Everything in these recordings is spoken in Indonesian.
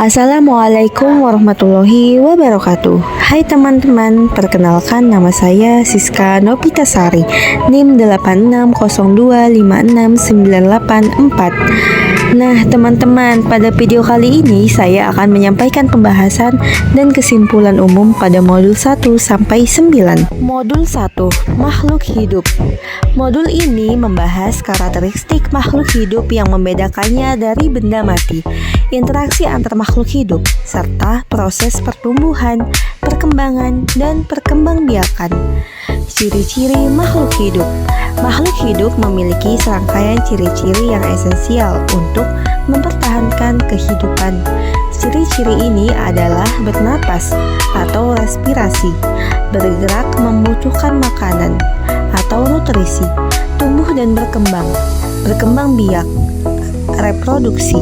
Assalamualaikum warahmatullahi wabarakatuh. Hai teman-teman, perkenalkan nama saya Siska Nopitasari, NIM 8602569844. Nah teman-teman, pada video kali ini saya akan menyampaikan pembahasan dan kesimpulan umum pada modul 1 sampai 9. Modul 1, makhluk hidup. Modul ini membahas karakteristik makhluk hidup yang membedakannya dari benda mati, interaksi antar makhluk hidup, serta proses pertumbuhan, perkembangan, dan perkembangbiakan. Ciri-ciri makhluk hidup. Makhluk hidup memiliki serangkaian ciri-ciri yang esensial untuk mempertahankan kehidupan. Ciri-ciri ini adalah bernapas atau respirasi, bergerak membutuhkan makanan atau nutrisi, tumbuh dan berkembang biak, reproduksi,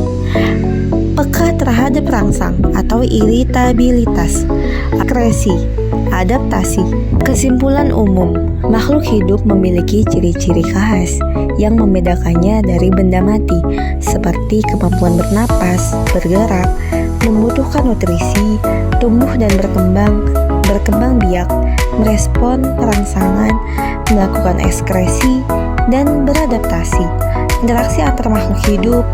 peka terhadap rangsang atau iritabilitas, akresi, adaptasi. Kesimpulan umum, makhluk hidup memiliki ciri-ciri khas yang membedakannya dari benda mati, seperti kemampuan bernapas, bergerak, membutuhkan nutrisi, tumbuh dan berkembang biak, merespon rangsangan, melakukan ekskresi, dan beradaptasi. Interaksi antar makhluk hidup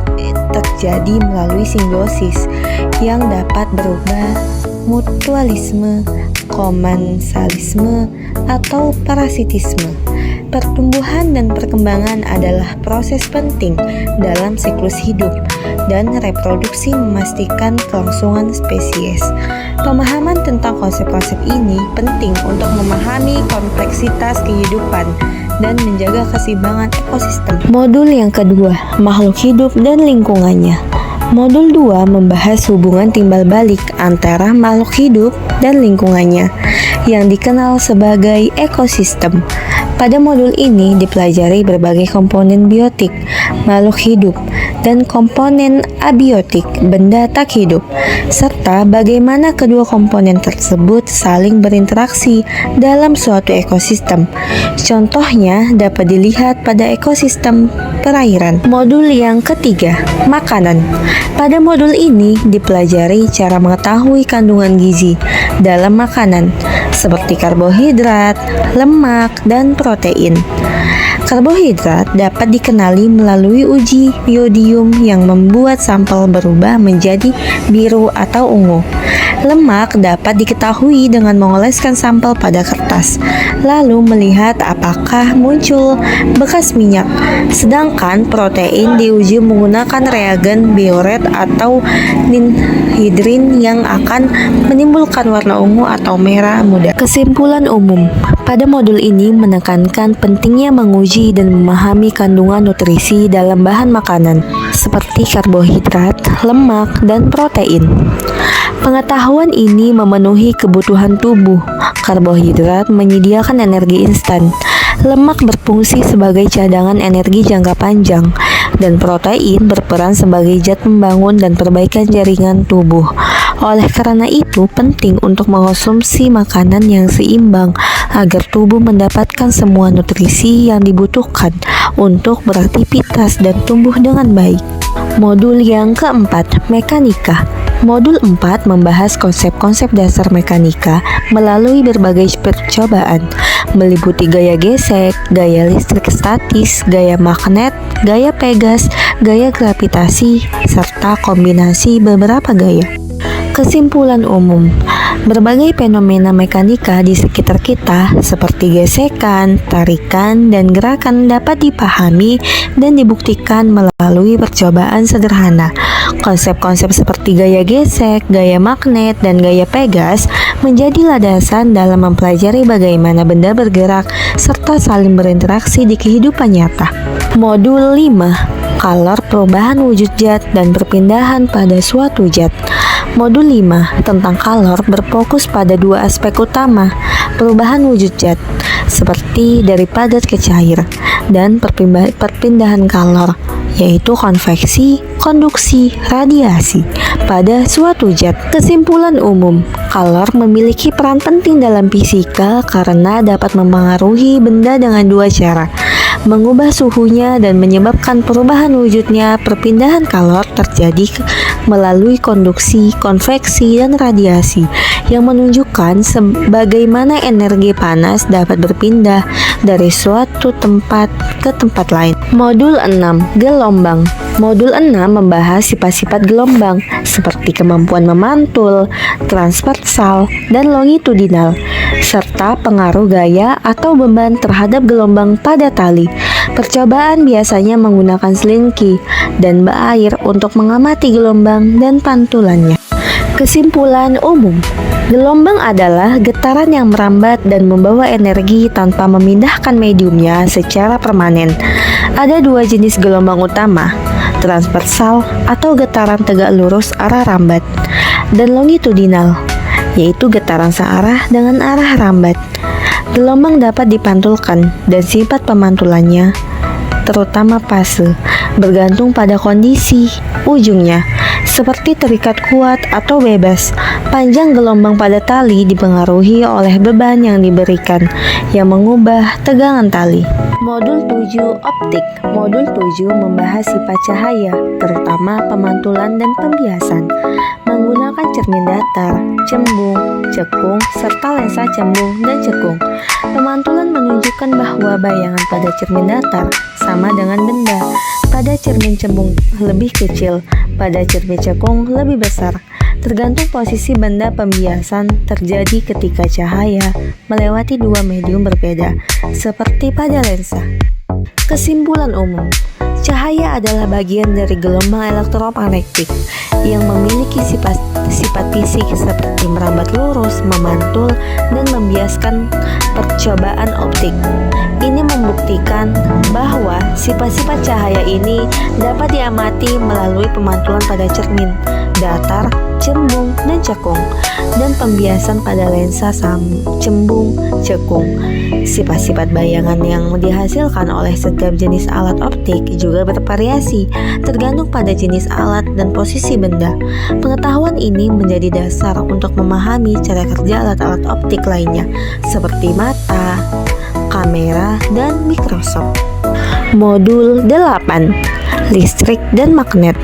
terjadi melalui simbiosis yang dapat berubah mutualisme, komensalisme, atau parasitisme. Pertumbuhan dan perkembangan adalah proses penting dalam siklus hidup, dan reproduksi memastikan kelangsungan spesies. Pemahaman tentang konsep-konsep ini penting untuk memahami kompleksitas kehidupan dan menjaga keseimbangan ekosistem. Modul yang kedua, makhluk hidup dan lingkungannya. Modul 2 membahas hubungan timbal balik antara makhluk hidup dan lingkungannya yang dikenal sebagai ekosistem. Pada modul ini dipelajari berbagai komponen biotik makhluk hidup dan komponen abiotik benda tak hidup, serta bagaimana kedua komponen tersebut saling berinteraksi dalam suatu ekosistem. Contohnya dapat dilihat pada ekosistem perairan. Modul yang ketiga, makanan. Pada modul ini dipelajari cara mengetahui kandungan gizi dalam makanan, seperti karbohidrat, lemak, dan protein. Karbohidrat dapat dikenali melalui uji iodium yang membuat sampel berubah menjadi biru atau ungu. Lemak dapat diketahui dengan mengoleskan sampel pada kertas, lalu melihat apakah muncul bekas minyak. Sedangkan protein diuji menggunakan reagen bioret atau ninhidrin yang akan menimbulkan warna ungu atau merah muda. Kesimpulan umum, pada modul ini menekankan pentingnya menguji dan memahami kandungan nutrisi dalam bahan makanan, seperti karbohidrat, lemak, dan protein. Pengetahuan ini memenuhi kebutuhan tubuh. Karbohidrat menyediakan energi instan, lemak berfungsi sebagai cadangan energi jangka panjang, dan protein berperan sebagai zat pembangun dan perbaikan jaringan tubuh. Oleh karena itu, penting untuk mengonsumsi makanan yang seimbang agar tubuh mendapatkan semua nutrisi yang dibutuhkan untuk beraktivitas dan tumbuh dengan baik. Modul yang keempat, mekanika. Modul 4 membahas konsep-konsep dasar mekanika melalui berbagai percobaan, meliputi gaya gesek, gaya listrik statis, gaya magnet, gaya Pegas, gaya gravitasi, serta kombinasi beberapa gaya. Kesimpulan umum, berbagai fenomena mekanika di sekitar kita seperti gesekan, tarikan, dan gerakan dapat dipahami dan dibuktikan melalui percobaan sederhana. Konsep-konsep seperti gaya gesek, gaya magnet, dan gaya Pegas menjadi landasan dalam mempelajari bagaimana benda bergerak serta saling berinteraksi di kehidupan nyata. Modul 5, Kalor, perubahan wujud zat dan perpindahan pada suatu zat. Modul 5 tentang kalor berfokus pada dua aspek utama, perubahan wujud zat, seperti dari padat ke cair, dan perpindahan kalor, yaitu konveksi, konduksi, radiasi, pada suatu zat. Kesimpulan umum, kalor memiliki peran penting dalam fisika karena dapat mempengaruhi benda dengan dua cara, mengubah suhunya dan menyebabkan perubahan wujudnya. Perpindahan kalor terjadi melalui konduksi, konveksi, dan radiasi yang menunjukkan bagaimana energi panas dapat berpindah dari suatu tempat ke tempat lain. Modul 6. Gelombang. Modul 6 membahas sifat-sifat gelombang seperti kemampuan memantul, transversal, dan longitudinal, serta pengaruh gaya atau beban terhadap gelombang pada tali. Percobaan biasanya menggunakan selingki dan bak air untuk mengamati gelombang dan pantulannya. Kesimpulan umum, gelombang adalah getaran yang merambat dan membawa energi tanpa memindahkan mediumnya secara permanen. Ada dua jenis gelombang utama, transversal atau getaran tegak lurus arah rambat, dan longitudinal, yaitu getaran searah dengan arah rambat. Gelombang dapat dipantulkan dan sifat pemantulannya, terutama fase, bergantung pada kondisi ujungnya, seperti terikat kuat atau bebas. Panjang gelombang pada tali dipengaruhi oleh beban yang diberikan, yang mengubah tegangan tali. Modul 7. Optik. Modul 7 membahas sifat cahaya, terutama pemantulan dan pembiasan, menggunakan cermin datar, cembung, cekung, serta lensa cembung dan cekung. Pemantulan menunjukkan bahwa bayangan pada cermin datar sama dengan benda pada cermin cembung lebih kecil, pada cermin cekung lebih besar. Tergantung posisi benda, pembiasan terjadi ketika cahaya melewati dua medium berbeda, seperti pada lensa. Kesimpulan umum, cahaya adalah bagian dari gelombang elektromagnetik yang memiliki sifat fisik seperti merambat lurus, memantul, dan membiaskan percobaan optik. Ini membuktikan bahwa sifat-sifat cahaya ini dapat diamati melalui pemantulan pada cermin datar, cembung, dan cekung, dan pembiasan pada lensa cembung, cekung. Sifat-sifat bayangan yang dihasilkan oleh setiap jenis alat optik juga bervariasi, tergantung pada jenis alat dan posisi benda. Pengetahuan ini menjadi dasar untuk memahami cara kerja alat-alat optik lainnya, seperti mata, kamera, dan mikroskop. Modul 8. Listrik dan magnet.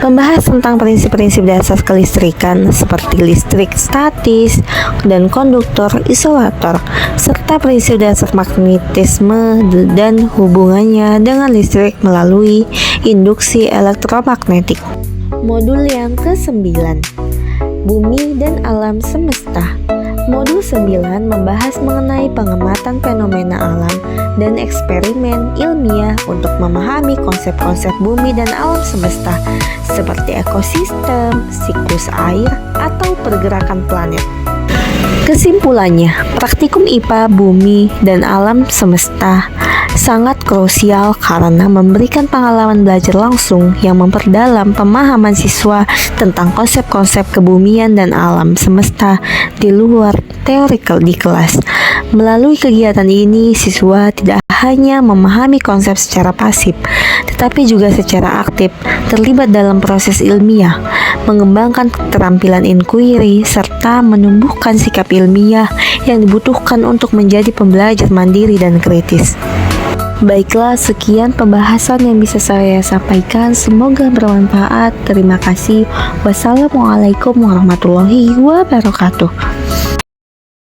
Membahas tentang prinsip-prinsip dasar kelistrikan seperti listrik statis dan konduktor isolator, serta prinsip dasar magnetisme dan hubungannya dengan listrik melalui induksi elektromagnetik. Modul yang ke-9. Bumi dan alam semesta. Modul 9 membahas mengenai pengamatan fenomena alam dan eksperimen ilmiah untuk memahami konsep-konsep bumi dan alam semesta seperti ekosistem, siklus air, atau pergerakan planet. Kesimpulannya, praktikum IPA bumi dan alam semesta sangat krusial karena memberikan pengalaman belajar langsung yang memperdalam pemahaman siswa tentang konsep-konsep kebumian dan alam semesta di luar teorikal di kelas. Melalui kegiatan ini, siswa tidak hanya memahami konsep secara pasif, tetapi juga secara aktif terlibat dalam proses ilmiah, mengembangkan keterampilan inquiry, serta menumbuhkan sikap ilmiah yang dibutuhkan untuk menjadi pembelajar mandiri dan kritis. Baiklah, sekian pembahasan yang bisa saya sampaikan. Semoga bermanfaat. Terima kasih. Wassalamualaikum warahmatullahi wabarakatuh.